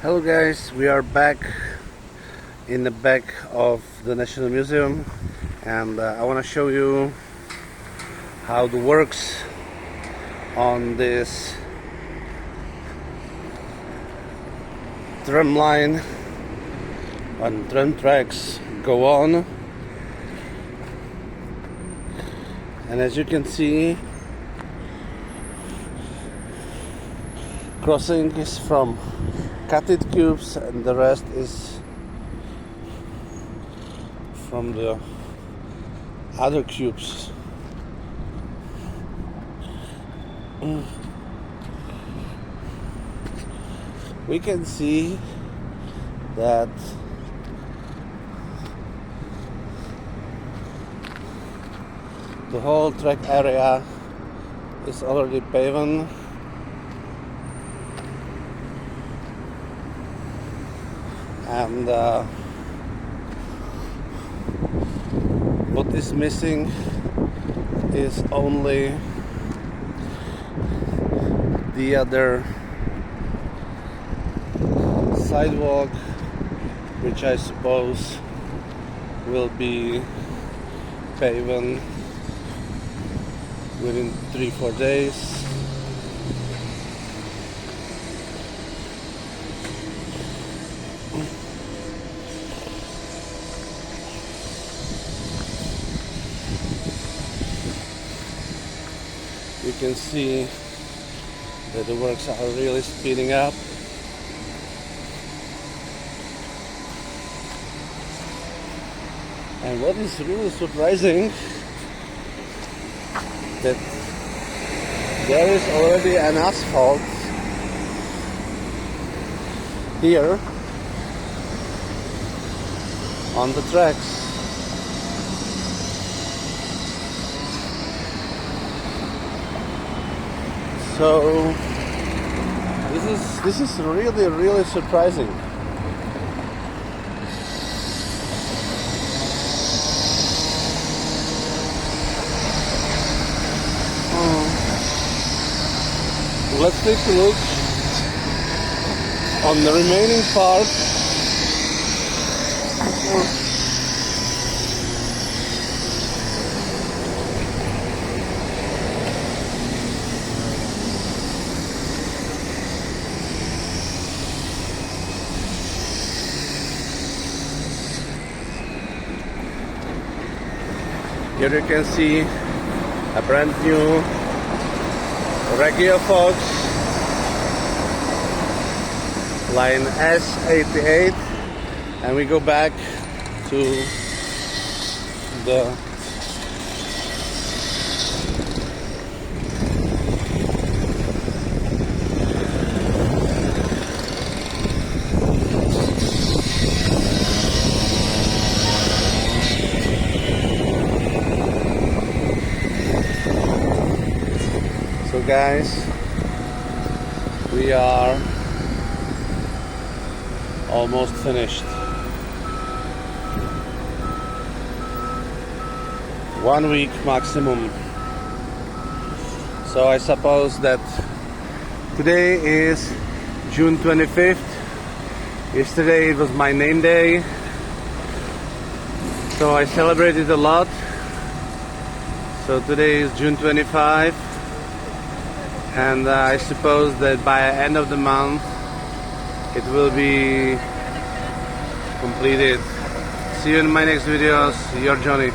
Hello guys, we are back in the back of the National Museum, and I want to show you how the works on this tram line and tram tracks go on. And as you can see, crossing is from cutted cubes and the rest is from the other cubes. We can see that the whole track area is already paved, and what is missing is only the other sidewalk, which I suppose will be paved within 3-4 days. You can see that the works are really speeding up. And what is really surprising, that there is already an asphalt here on the tracks. So this is really surprising. Let's take a look on the remaining part. Here you can see a brand new Regio Fox line S88, and we go back to the So guys, we are almost finished. 1 week maximum. So I suppose that today is June 25th. Yesterday it was my name day, so I celebrated a lot. So today is June 25, and I suppose that by the end of the month it will be completed. See you in my next videos. Your Johnny.